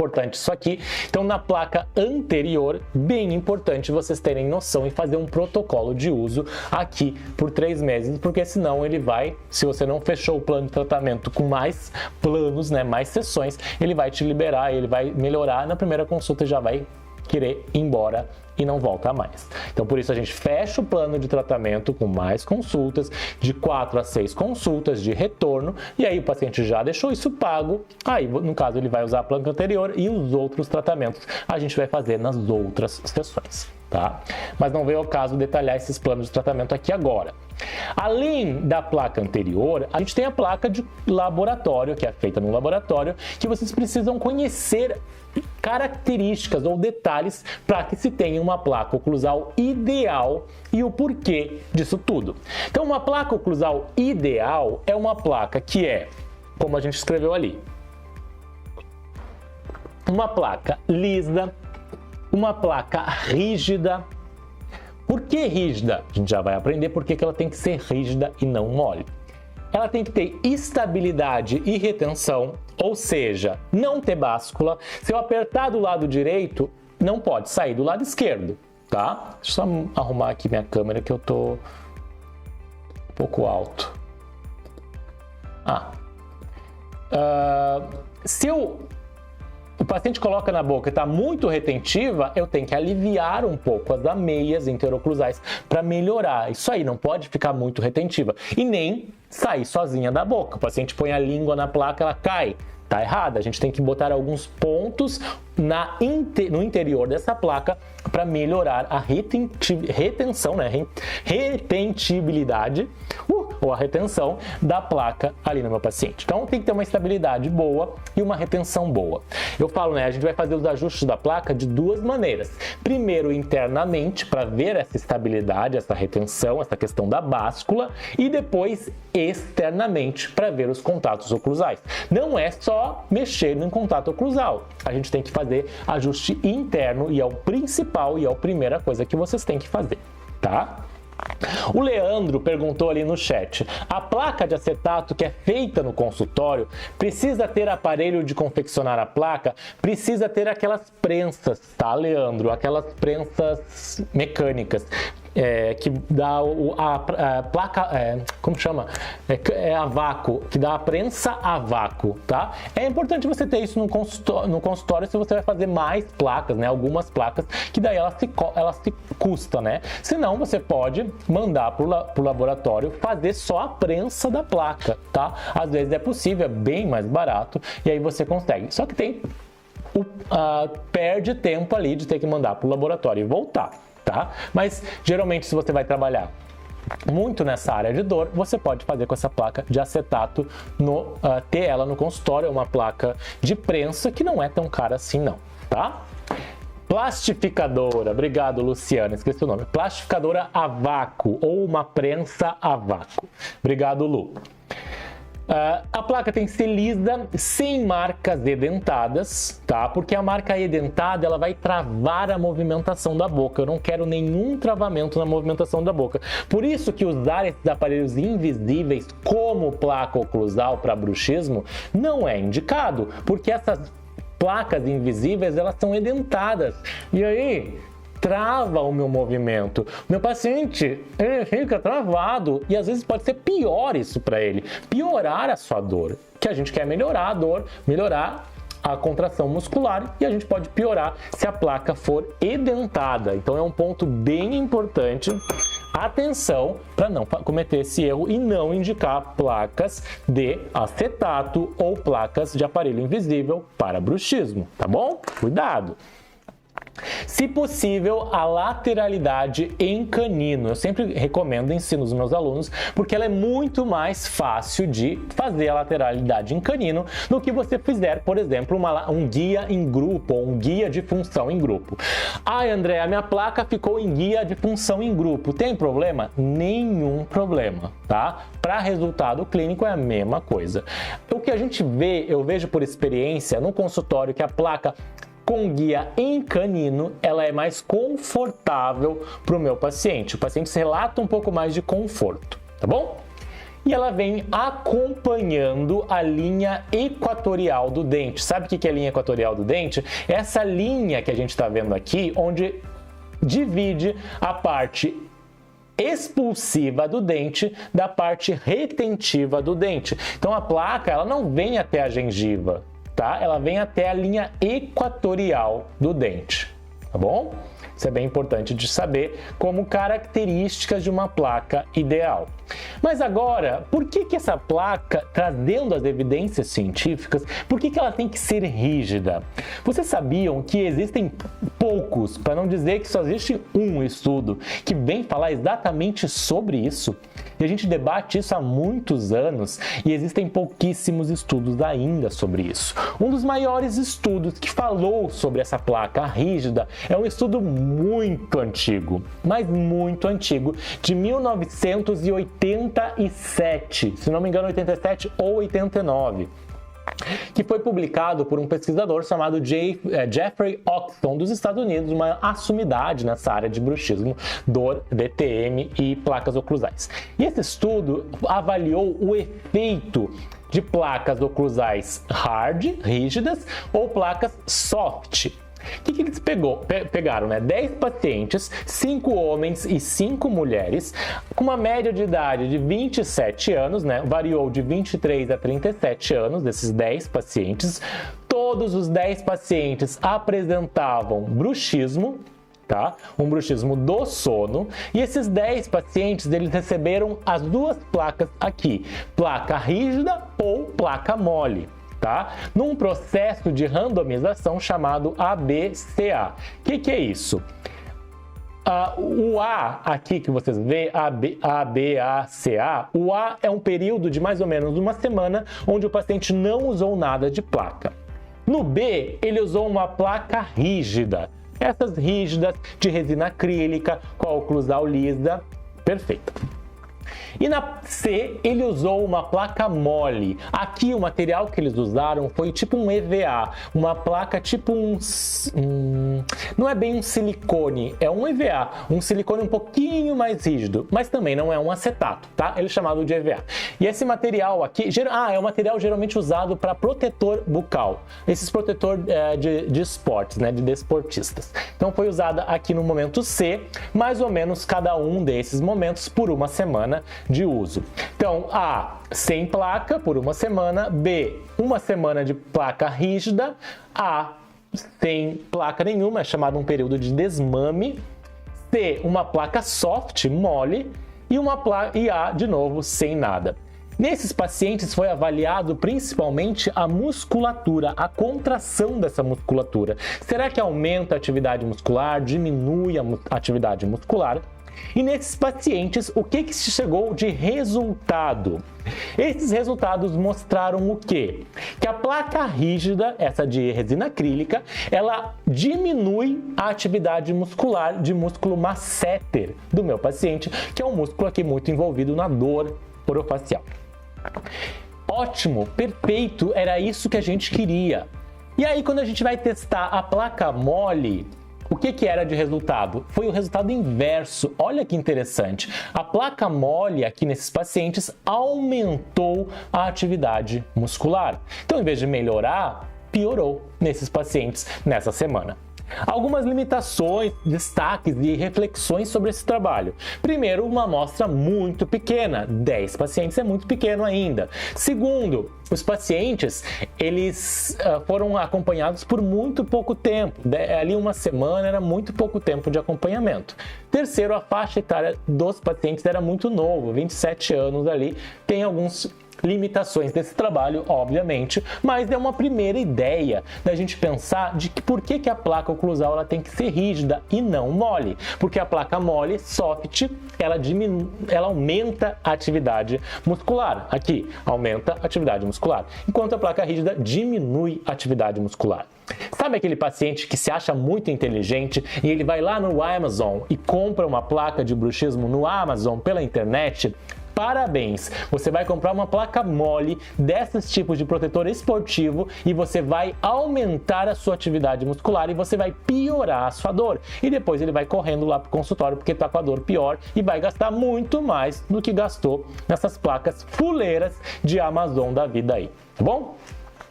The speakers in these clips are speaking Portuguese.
importante isso aqui. Então, na placa anterior, bem importante vocês terem noção e fazer um protocolo de uso aqui por 3 meses, porque senão ele vai, se você não fechou o plano de tratamento com mais planos, né, mais sessões, ele vai te liberar, ele vai melhorar na primeira consulta e já vai querer ir embora e não volta mais. Então, por isso a gente fecha o plano de tratamento com mais consultas, de 4 a 6 consultas de retorno, e aí o paciente já deixou isso pago, aí no caso ele vai usar a plano anterior e os outros tratamentos a gente vai fazer nas outras sessões, tá? Mas não veio ao caso detalhar esses planos de tratamento aqui agora. Além da placa anterior, a gente tem a placa de laboratório, que é feita no laboratório, que vocês precisam conhecer características ou detalhes para que se tenha uma placa oclusal ideal e o porquê disso tudo. Então, uma placa oclusal ideal é uma placa que é, como a gente escreveu ali, uma placa lisa, uma placa rígida. Por que rígida? A gente já vai aprender por que ela tem que ser rígida e não mole. Ela tem que ter estabilidade e retenção, ou seja, não ter báscula. Se eu apertar do lado direito, não pode sair do lado esquerdo, tá? Deixa eu só arrumar aqui minha câmera que eu tô um pouco alto. Se o paciente coloca na boca e está muito retentiva, eu tenho que aliviar um pouco as ameias interoclusais para melhorar. Isso aí, não pode ficar muito retentiva. E nem sair sozinha da boca. O paciente põe a língua na placa, ela cai. Tá errado. A gente tem que botar alguns pontos no interior dessa placa para melhorar a retenção, né? Retentibilidade ou a retenção da placa ali no meu paciente. Então tem que ter uma estabilidade boa e uma retenção boa. Eu falo, né? A gente vai fazer os ajustes da placa de 2 maneiras. Primeiro, internamente, para ver essa estabilidade, essa retenção, essa questão da báscula, e depois externamente para ver os contatos oclusais. Não é só mexer no contato oclusal. A gente tem que fazer ajuste interno e é o principal e é a primeira coisa que vocês têm que fazer, tá? O Leandro perguntou ali no chat, a placa de acetato que é feita no consultório precisa ter aparelho de confeccionar a placa? Precisa ter aquelas prensas, tá, Leandro? Aquelas prensas mecânicas. Que dá a placa, como chama? A vácuo, que dá a prensa a vácuo, tá? É importante você ter isso no consultório se você vai fazer mais placas, né? Algumas placas, que daí ela se custa, né? Senão você pode mandar pro laboratório fazer só a prensa da placa, tá? Às vezes é possível, é bem mais barato, e aí você consegue. Só que tem perde tempo ali de ter que mandar pro laboratório e voltar. Tá? Mas geralmente se você vai trabalhar muito nessa área de dor, você pode fazer com essa placa de acetato, ter ela no consultório, é uma placa de prensa que não é tão cara assim não, tá? Plastificadora, obrigado Luciana, esqueci o nome, plastificadora a vácuo ou uma prensa a vácuo, obrigado Lu. A placa tem que ser lisa, sem marcas edentadas, tá? Porque a marca edentada, ela vai travar a movimentação da boca. Eu não quero nenhum travamento na movimentação da boca. Por isso que usar esses aparelhos invisíveis como placa oclusal para bruxismo não é indicado, porque essas placas invisíveis, elas são edentadas. E aí trava o meu movimento. Meu paciente, ele fica travado e às vezes pode ser pior isso para ele, piorar a sua dor, que a gente quer melhorar a dor, melhorar a contração muscular e a gente pode piorar se a placa for edentada. Então é um ponto bem importante. Atenção para não cometer esse erro e não indicar placas de acetato ou placas de aparelho invisível para bruxismo, tá bom? Cuidado! Se possível, a lateralidade em canino. Eu sempre recomendo, ensino os meus alunos, porque ela é muito mais fácil de fazer a lateralidade em canino do que você fizer, por exemplo, um guia em grupo ou um guia de função em grupo. Ai, André, a minha placa ficou em guia de função em grupo. Tem problema? Nenhum problema, tá? Para resultado clínico é a mesma coisa. O que a gente vê, eu vejo por experiência no consultório que a placa com guia em canino, ela é mais confortável para o meu paciente. O paciente relata um pouco mais de conforto, tá bom? e ela vem acompanhando a linha equatorial do dente. Sabe o que é a linha equatorial do dente? Essa linha que a gente está vendo aqui, onde divide a parte expulsiva do dente da parte retentiva do dente. Então a placa, ela não vem até a gengiva, tá? Ela vem até a linha equatorial do dente, tá bom? Isso é bem importante de saber como características de uma placa ideal. Mas agora, por que essa placa, trazendo as evidências científicas, por que ela tem que ser rígida? Vocês sabiam que existem poucos, para não dizer que só existe um estudo, que vem falar exatamente sobre isso? E a gente debate isso há muitos anos e existem pouquíssimos estudos ainda sobre isso. Um dos maiores estudos que falou sobre essa placa rígida é um estudo muito antigo, mas muito antigo, de 1987, se não me engano 87 ou 89, que foi publicado por um pesquisador chamado Jeffrey Oxton, dos Estados Unidos, uma assumidade nessa área de bruxismo, dor, DTM e placas oclusais. E esse estudo avaliou o efeito de placas oclusais hard, rígidas, ou placas soft. O que eles pegaram, né? 10 pacientes, 5 homens e 5 mulheres, com uma média de idade de 27 anos, né? Variou de 23 a 37 anos, desses 10 pacientes. Todos os 10 pacientes apresentavam bruxismo, tá? Um bruxismo do sono. E esses 10 pacientes, eles receberam as duas placas aqui, placa rígida ou placa mole. Tá? Num processo de randomização chamado ABCA. O que é isso? O A aqui que vocês veem, ABACA, o A é um período de mais ou menos uma semana onde o paciente não usou nada de placa. No B, ele usou uma placa rígida. Essas rígidas de resina acrílica com a oclusal lisa, perfeita. E na C, ele usou uma placa mole. Aqui o material que eles usaram foi tipo um EVA, uma placa tipo não é bem um silicone, é um EVA, um silicone um pouquinho mais rígido, mas também não é um acetato, tá? Ele é chamado de EVA. E esse material aqui, é um material geralmente usado para protetor bucal, esses protetor de esportes, né, de desportistas. Então foi usada aqui no momento C, mais ou menos cada um desses momentos por uma semana de uso. Então, A, sem placa por uma semana, B, uma semana de placa rígida, A, sem placa nenhuma, é chamado um período de desmame, C, uma placa soft, mole, e A, de novo, sem nada. Nesses pacientes foi avaliado principalmente a musculatura, a contração dessa musculatura. Será que aumenta a atividade muscular, diminui a atividade muscular? E nesses pacientes, o que se chegou de resultado? Esses resultados mostraram o quê? Que a placa rígida, essa de resina acrílica, ela diminui a atividade muscular de músculo masseter do meu paciente, que é um músculo aqui muito envolvido na dor orofacial. Ótimo, perfeito, era isso que a gente queria. E aí, quando a gente vai testar a placa mole, o que era de resultado? Foi o resultado inverso. Olha que interessante. A placa mole aqui nesses pacientes aumentou a atividade muscular. Então, em vez de melhorar, piorou nesses pacientes nessa semana. Algumas limitações, destaques e reflexões sobre esse trabalho. Primeiro, uma amostra muito pequena, 10 pacientes é muito pequeno ainda. Segundo, os pacientes, eles foram acompanhados por muito pouco tempo, ali uma semana era muito pouco tempo de acompanhamento. Terceiro, a faixa etária dos pacientes era muito novo, 27 anos ali, tem alguns limitações desse trabalho, obviamente, mas é uma primeira ideia da gente pensar de que por que a placa oclusal ela tem que ser rígida e não mole, porque a placa mole, soft, ela aumenta a atividade muscular, aqui, aumenta a atividade muscular, enquanto a placa rígida diminui a atividade muscular. Sabe aquele paciente que se acha muito inteligente e ele vai lá no Amazon e compra uma placa de bruxismo no Amazon pela internet? parabéns! Você vai comprar uma placa mole desses tipos de protetor esportivo e você vai aumentar a sua atividade muscular e você vai piorar a sua dor. E depois ele vai correndo lá pro consultório porque tá com a dor pior e vai gastar muito mais do que gastou nessas placas fuleiras de Amazon da vida aí, tá bom?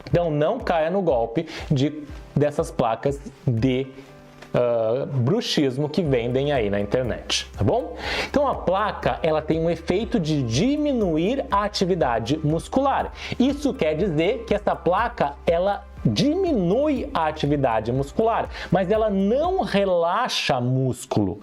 Então não caia no golpe dessas placas de bruxismo que vendem aí na internet, tá bom? Então a placa, ela tem um efeito de diminuir a atividade muscular. Isso quer dizer que essa placa, ela diminui a atividade muscular, mas ela não relaxa músculo.